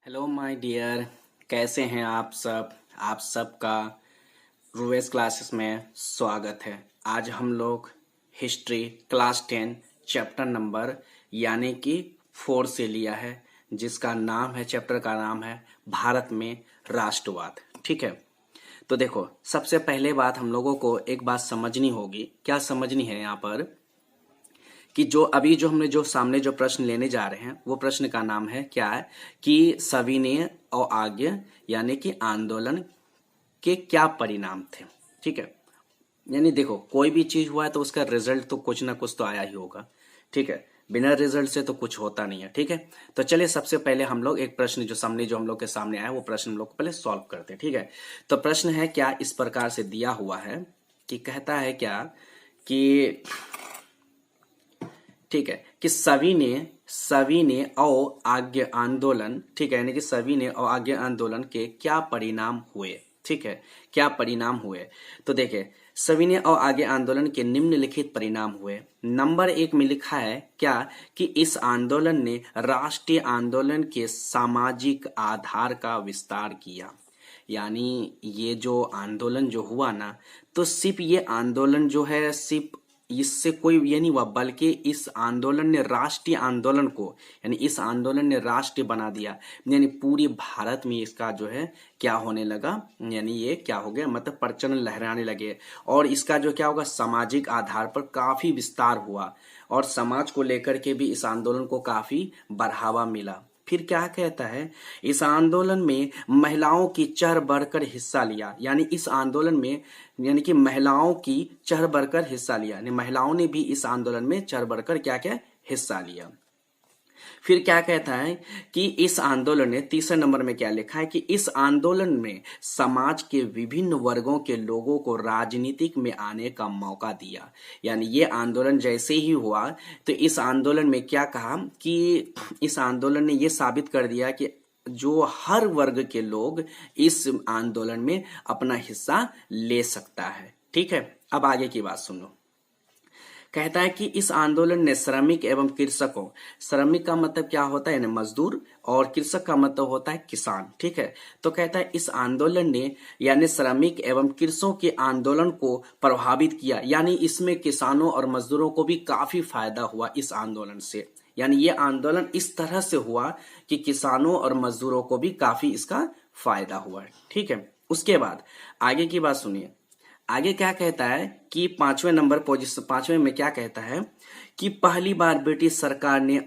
Hello my dear, कैसे हैं आप सब। आप सबका रूएस क्लासेस में स्वागत है। आज हम लोग हिस्ट्री क्लास 10 चैप्टर नंबर यानी कि 4 से लिया है, जिसका नाम है, चैप्टर का नाम है भारत में राष्ट्रवाद। ठीक है, तो देखो, सबसे पहले बात हम लोगों को एक बात समझनी होगी। क्या समझनी है यहाँ पर कि जो अभी जो हमने जो सामने जो प्रश्न लेने जा रहे हैं, वो प्रश्न का नाम है क्या है कि सविनय और आज्ञा यानी कि आंदोलन के क्या परिणाम थे। ठीक है, यानी देखो, कोई भी चीज हुआ है तो उसका रिजल्ट तो कुछ ना कुछ तो आया ही होगा। ठीक है, बिना रिजल्ट से तो कुछ होता नहीं है। ठीक है, तो चलिए सबसे पहले हम लोग एक प्रश्न जो सामने जो हम लोग के सामने आया, वो प्रश्न हम लोग पहले सॉल्व करते हैं। ठीक है, तो प्रश्न है क्या, इस प्रकार से दिया हुआ है कि कहता है क्या कि ठीक है कि सविनय और आज्ञा आंदोलन, ठीक है, यानी कि सविनय और आज्ञा आंदोलन के क्या परिणाम हुए। ठीक है, क्या परिणाम हुए, तो देखिए, सविनय और आज्ञा आंदोलन के निम्नलिखित परिणाम हुए। नंबर 1 में लिखा है क्या कि इस आंदोलन ने राष्ट्रीय आंदोलन के सामाजिक आधार का विस्तार किया। यानी ये जो आंदोलन जो हुआ ना, तो सिर्फ ये आंदोलन जो है, सिर्फ इससे कोई ये नहीं हुआ, बल्कि इस आंदोलन ने राष्ट्रीय आंदोलन को, यानी इस आंदोलन ने राष्ट्रीय बना दिया। यानी पूरी भारत में इसका जो है क्या होने लगा, यानी ये क्या हो गया, मतलब प्रचलन लहराने लगे। और इसका जो क्या होगा, सामाजिक आधार पर काफी विस्तार हुआ और समाज को लेकर के भी इस आंदोलन को काफी बढ़ावा मिला। फिर क्या कहता है, इस आंदोलन में महिलाओं की चढ़ बढ़कर हिस्सा लिया। यानी इस आंदोलन में, यानी कि महिलाओं की चढ़ बढ़कर हिस्सा लिया, यानी महिलाओं ने भी इस आंदोलन में चढ़ बढ़कर क्या क्या हिस्सा लिया। फिर क्या कहता है कि इस आंदोलन ने, तीसरे नंबर में क्या लिखा है कि इस आंदोलन में समाज के विभिन्न वर्गों के लोगों को राजनीतिक में आने का मौका दिया। यानी ये आंदोलन जैसे ही हुआ, तो इस आंदोलन में क्या कहा कि इस आंदोलन ने ये साबित कर दिया कि जो हर वर्ग के लोग इस आंदोलन में अपना हिस्सा ले सकता है। ठीक है, अब आगे की बात सुनो। कहता है कि इस आंदोलन ने श्रमिक एवं कृषकों, श्रमिक का मतलब क्या होता है, यानी मजदूर, और कृषक का मतलब होता है किसान। ठीक है, तो कहता है इस आंदोलन ने, यानी श्रमिक एवं कृषकों के आंदोलन को प्रभावित किया। यानी इसमें किसानों और मजदूरों को भी काफी फायदा हुआ इस आंदोलन से। यानी ये आंदोलन इस तरह से हुआ कि किसानों और मजदूरों को भी काफी इसका फायदा हुआ है। ठीक है, उसके बाद आगे की बात सुनिए। आगे क्या कहता है कि 5वें नंबर पोजीशन, 5वें में क्या कहता है कि पहली बार ब्रिटिश सरकार ने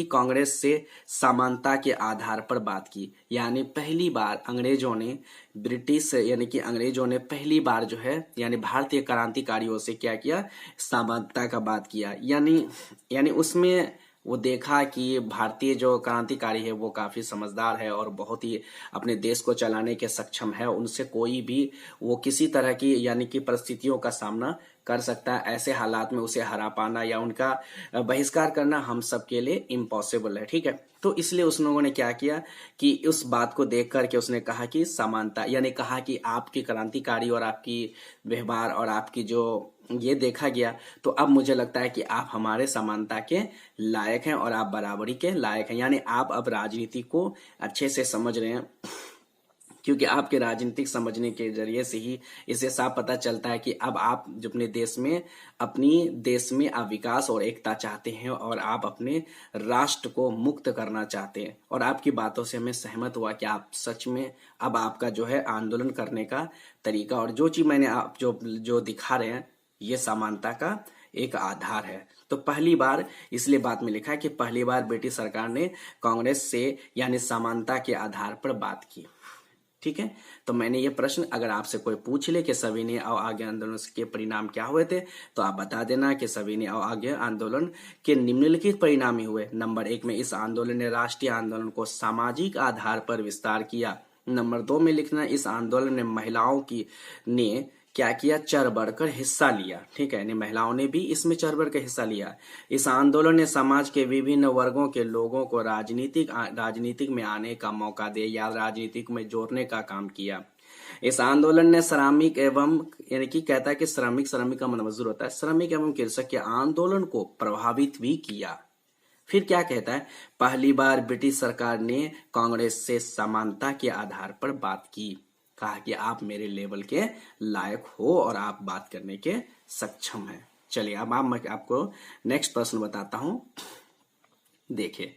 कांग्रेस से समानता के आधार पर बात की। यानी पहली बार अंग्रेजों ने, ब्रिटिश यानी कि अंग्रेजों ने पहली बार जो है, यानी भारतीय क्रांतिकारियों से क्या किया, समानता का बात किया। यानी उसमें वो देखा कि भारतीय जो क्रांतिकारी है वो काफी समझदार है और बहुत ही अपने देश को चलाने के सक्षम है। उनसे कोई भी वो किसी तरह की, यानी कि परिस्थितियों का सामना कर सकता है। ऐसे हालात में उसे हरा पाना या उनका बहिष्कार करना हम सबके लिए इम्पॉसिबल है। ठीक है, तो इसलिए उस लोगों ने क्या किया कि उस बात को देख करके उसने कहा कि समानता, यानी कहा कि आपकी क्रांतिकारी और आपकी व्यवहार और आपकी जो ये देखा गया, तो अब मुझे लगता है कि आप हमारे समानता के लायक हैं और आप बराबरी के लायक हैं। यानी आप अब राजनीति को अच्छे से समझ रहे हैं, क्योंकि आपके राजनीतिक समझने के जरिए से ही इसे साफ पता चलता है कि अब आप जो अपनी देश में आप विकास और एकता चाहते हैं और आप अपने राष्ट्र को मुक्त करना चाहते हैं। और आपकी बातों से हमें सहमत हुआ कि आप सच में अब आपका जो है आंदोलन करने का तरीका और जो चीज मैंने आप जो दिखा रहे हैं, ये समानता का एक आधार है। तो पहली बार, इसलिए बात में लिखा है कि पहली बार ब्रिटिश सरकार ने कांग्रेस से, यानी समानता के आधार पर बात की। ठीक है, तो मैंने ये प्रश्न अगर आपसे कोई पूछ ले कि सविनय और आज्ञा आंदोलन के परिणाम क्या हुए थे, तो आप बता देना कि सविनय और आज्ञा आंदोलन के निम्नलिखित परिणाम ही हुए। नंबर 1 में इस आंदोलन ने राष्ट्रीय आंदोलन को सामाजिक आधार पर विस्तार किया। नंबर 2 में लिखना, इस आंदोलन ने महिलाओं की ने क्या किया, चढ़ बढ़कर हिस्सा लिया। ठीक है, यानी महिलाओं ने भी इसमें चढ़ बढ़कर हिस्सा लिया। इस आंदोलन ने समाज के विभिन्न वर्गों के लोगों को राजनीतिक में आने का मौका दिया या राजनीतिक में जोड़ने का काम किया। इस आंदोलन ने श्रमिक एवं, यानी कि कहता है कि श्रमिक का मतलब मजदूर होता है, श्रमिक एवं कृषक के आंदोलन को प्रभावित भी किया। फिर क्या कहता है, पहली बार ब्रिटिश सरकार ने कांग्रेस से समानता के आधार पर बात की, कहा कि आप मेरे लेवल के लायक हो और आप बात करने के सक्षम हैं। चलिए अब मैं आपको नेक्स्ट प्रश्न बताता हूं, देखिए।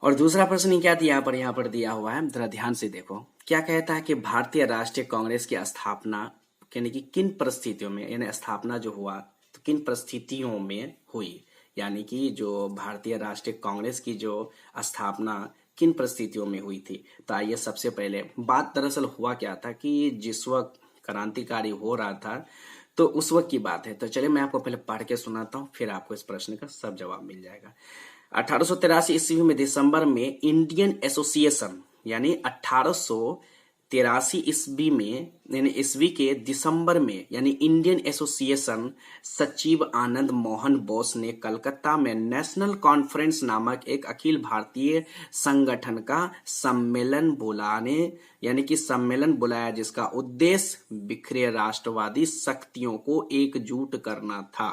और दूसरा प्रश्न ही क्या दिया यहाँ पर दिया हुआ है, जरा ध्यान से देखो। क्या कहता है कि भारतीय राष्ट्रीय कांग्रेस की स्थापना यानी कि किन परिस्थितियों में, यानी स्थापना जो हुआ तो किन परिस्थितियों में हुई, यानी कि जो भारतीय राष्ट्रीय कांग्रेस की जो स्थापना किन परिस्थितियों में हुई थी। तो आइए सबसे पहले बात दरअसल हुआ क्या था कि जिस वक्त क्रांतिकारी हो रहा था तो उस वक्त की बात है। तो चलिए मैं आपको पहले पढ़ के सुनाता हूं, फिर आपको इस प्रश्न का सब जवाब मिल जाएगा। 1883 ईस्वी में दिसंबर में इंडियन एसोसिएशन, यानी 1883 ईस्वी में, यानी ईस्वी के दिसंबर में, यानी इंडियन एसोसिएशन सचिव आनंद मोहन बोस ने कलकत्ता में नेशनल कॉन्फ्रेंस नामक एक अखिल भारतीय संगठन का सम्मेलन बुलाया, जिसका उद्देश्य बिखरे राष्ट्रवादी शक्तियों को एकजुट करना था।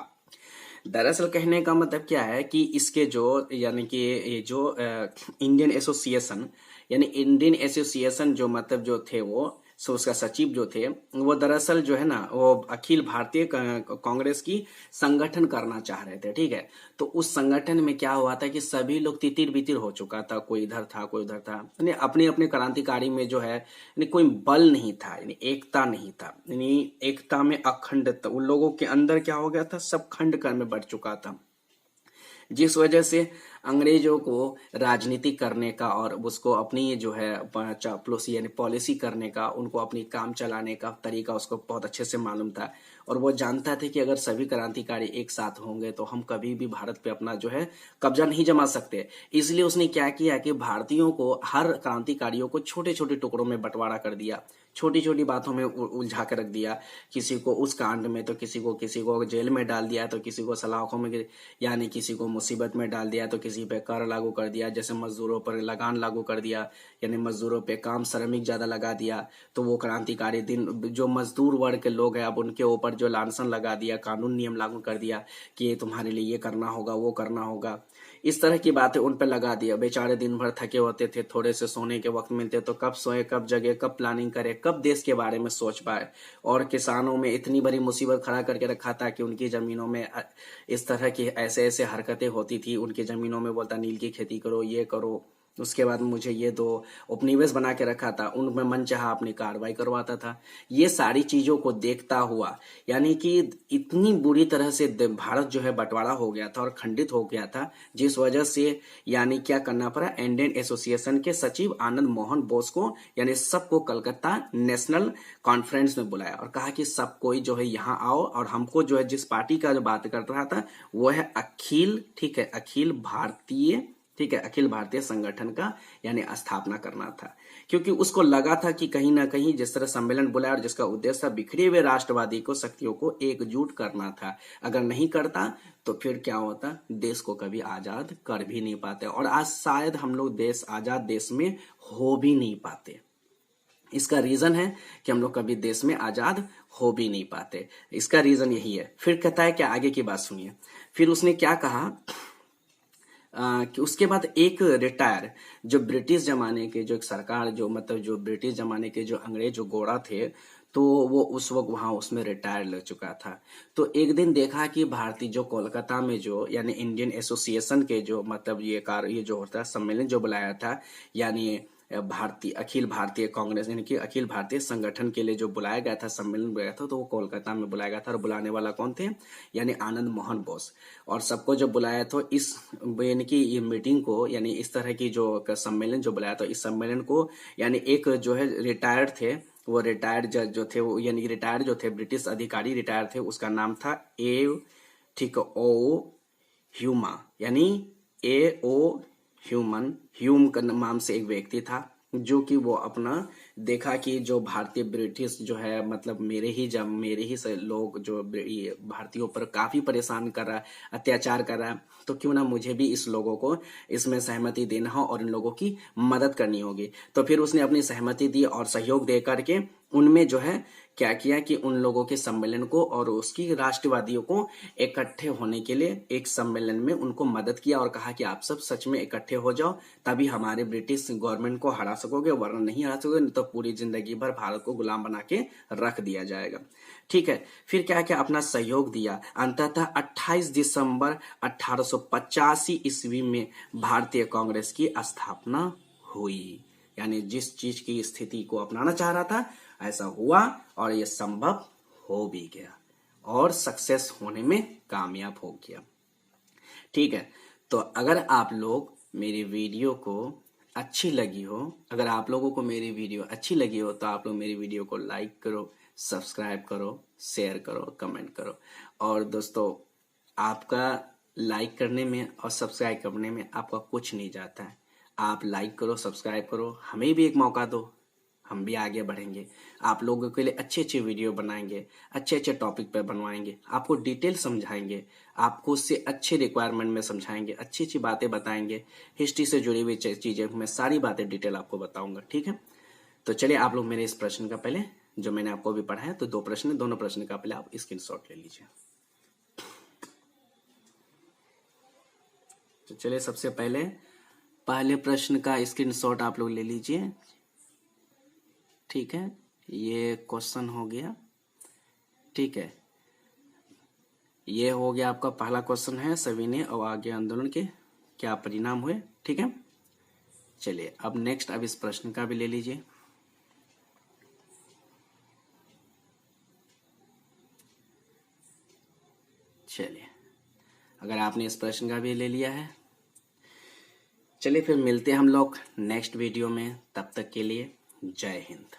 दरअसल कहने का मतलब क्या है कि इसके जो, यानी कि ये जो इंडियन एसोसिएशन, यानी इंडियन एसोसिएशन जो मतलब जो थे वो, सो उसका सचिव जो थे वो दरअसल जो है ना वो अखिल भारतीय कांग्रेस की संगठन करना चाह रहे थे, ठीक है। तो उस संगठन में क्या हुआ था कि सभी लोग तितिर बितिर हो चुका था, कोई इधर था कोई उधर था, यानी अपने अपने क्रांतिकारी में जो है यानी कोई बल नहीं था, यानी एकता नहीं था, यानी एकता में अखंडता, उन लोगों के अंदर क्या हो गया था, सब खंड कर में बढ़ चुका था, जिस वजह से अंग्रेजों को राजनीति करने का और उसको अपनी जो है चापलूसी यानी पॉलिसी करने का, उनको अपनी काम चलाने का तरीका उसको बहुत अच्छे से मालूम था। और वो जानता था कि अगर सभी क्रांतिकारी एक साथ होंगे तो हम कभी भी भारत पे अपना जो है कब्जा नहीं जमा सकते। इसलिए उसने क्या किया कि भारतीयों को, हर क्रांतिकारियों को छोटे छोटे टुकड़ों में बंटवारा कर दिया, छोटी छोटी बातों में उलझा कर रख दिया, किसी को उस कांड में तो किसी को जेल में डाल दिया, तो किसी को सलाखों में, यानी किसी को मुसीबत में डाल दिया, तो किसी पे कर लागू कर दिया, जैसे मजदूरों पर लगान लागू कर दिया, यानी मजदूरों पे काम श्रमिक ज्यादा लगा दिया, तो वो क्रांतिकारी दिन जो मजदूर वर्ग के लोग हैं अब उनके ऊपर जो लांछन लगा दिया, कानून नियम लागू कर दिया कि तुम्हारे लिए ये करना होगा वो करना होगा, इस तरह की बातें उन पर लगा दिया। बेचारे दिन भर थके होते थे, थोड़े से सोने के वक्त मिलते तो कब सोए, कब जगे, कब प्लानिंग करे, कब देश के बारे में सोच पाए। और किसानों में इतनी बड़ी मुसीबत खड़ा करके रखा था कि उनकी जमीनों में इस तरह की ऐसे ऐसे हरकतें होती थी, उनकी जमीनों में बोलता नील की खेती करो, ये करो, उसके बाद मुझे ये दो, उपनिवेश बना के रखा था, उनमें मनचाहा अपनी कार्रवाई करवाता था। ये सारी चीजों को देखता हुआ, यानी कि इतनी बुरी तरह से भारत जो है बंटवारा हो गया था और खंडित हो गया था, जिस वजह से यानी क्या करना पड़ा, इंडियन एसोसिएशन के सचिव आनंद मोहन बोस को, यानी सबको कलकत्ता नेशनल कॉन्फ्रेंस में बुलाया और कहा कि सब कोई जो है यहाँ आओ, और हमको जो है जिस पार्टी का जो बात कर रहा था वो है अखिल, ठीक है, अखिल भारतीय, ठीक है, अखिल भारतीय संगठन का यानी स्थापना करना था। क्योंकि उसको लगा था कि कहीं ना कहीं जिस तरह सम्मेलन बुलाया और जिसका उद्देश्य था बिखरे हुए राष्ट्रवादी को, शक्तियों को एकजुट करना था, अगर नहीं करता तो फिर क्या होता, देश को कभी आजाद कर भी नहीं पाते, और आज शायद हम लोग देश आजाद देश में हो भी नहीं पाते। इसका रीजन है कि हम लोग कभी देश में आजाद हो भी नहीं पाते, इसका रीजन यही है। फिर कहता है कि आगे की बात सुनिए, फिर उसने क्या कहा कि उसके बाद एक रिटायर जो ब्रिटिश जमाने के जो एक सरकार, जो मतलब जो ब्रिटिश जमाने के जो अंग्रेज जो गोरा थे, तो वो उस वक्त वहां उसमें रिटायर ले चुका था। तो एक दिन देखा कि भारतीय जो कोलकाता में जो यानी इंडियन एसोसिएशन के जो मतलब ये जो होता है सम्मेलन जो बुलाया था, यानी अखिल भारतीय कांग्रेस यानी कि अखिल भारतीय संगठन के लिए जो बुलाया गया था, सम्मेलन बुलाया था, तो वो कोलकाता में बुलाया गया था। और बुलाने वाला कौन थे, यानी आनंद मोहन बोस। और सबको जो बुलाया तो इस यानी कि ये मीटिंग को, यानी इस तरह की जो सम्मेलन जो बुलाया, तो इस सम्मेलन को यानी एक जो है रिटायर्ड थे, वो रिटायर्ड जज जो थे, वो यानी रिटायर्ड जो थे ब्रिटिश अधिकारी रिटायर्ड थे, उसका नाम था ठीक ओ ह्यूमा, यानी ह्यूम का नाम से एक व्यक्ति था, जो कि वो अपना देखा कि जो भारतीय ब्रिटिश जो है मतलब मेरे ही से लोग जो भारतीयों पर काफी परेशान कर रहा है, अत्याचार कर रहा है, तो क्यों ना मुझे भी इस लोगों को इसमें सहमति देना हो और इन लोगों की मदद करनी होगी। तो फिर उसने अपनी सहमति दी और सहयोग दे करके उनमें जो है क्या किया कि उन लोगों के सम्मेलन को और उसकी राष्ट्रवादियों को इकट्ठे होने के लिए एक सम्मेलन में उनको मदद किया और कहा कि आप सब सच में इकट्ठे हो जाओ, तभी हमारे ब्रिटिश गवर्नमेंट को हरा सकोगे, वरना नहीं हरा सकोगे, नहीं तो पूरी जिंदगी भर भारत को गुलाम बना के रख दिया जाएगा। ठीक है, फिर क्या क्या अपना सहयोग दिया। अंततः 28 दिसंबर 1885 ईस्वी में भारतीय कांग्रेस की स्थापना हुई। यानी जिस चीज की स्थिति को अपनाना चाह रहा था ऐसा हुआ और ये संभव हो भी गया और सक्सेस होने में कामयाब हो गया। ठीक है, तो अगर आप लोग मेरी वीडियो को अच्छी लगी हो, अगर आप लोगों को मेरी वीडियो अच्छी लगी हो तो आप लोग मेरी वीडियो को लाइक करो, सब्सक्राइब करो, शेयर करो, कमेंट करो। और दोस्तों, आपका लाइक करने में और सब्सक्राइब करने में आपका कुछ नहीं जाता है। आप लाइक करो, सब्सक्राइब करो, हमें भी एक मौका दो, हम भी आगे बढ़ेंगे। आप लोगों के लिए अच्छे अच्छे वीडियो बनाएंगे, अच्छे अच्छे टॉपिक पर बनवाएंगे, आपको डिटेल समझाएंगे, आपको उससे अच्छे रिक्वायरमेंट में समझाएंगे, अच्छी अच्छी बातें बताएंगे, हिस्ट्री से जुड़ी हुई चीजें मैं सारी बातें डिटेल आपको बताऊंगा। ठीक है, तो चलिए आप लोग मेरे इस प्रश्न का पहले जो मैंने आपको अभी पढ़ा है, तो दो प्रश्न, दोनों प्रश्न का पहले आप स्क्रीनशॉट ले लीजिए। तो चलिए सबसे पहले प्रश्न का स्क्रीनशॉट आप लोग ले लीजिए। ठीक है, ये क्वेश्चन हो गया। ठीक है, ये हो गया आपका पहला क्वेश्चन है, सविनय और आगे आंदोलन के क्या परिणाम हुए। ठीक है, चलिए अब नेक्स्ट, अब इस प्रश्न का भी ले लीजिए। चलिए, अगर आपने इस प्रश्न का भी ले लिया है, चलिए फिर मिलते हैं हम लोग नेक्स्ट वीडियो में। तब तक के लिए जय हिंद।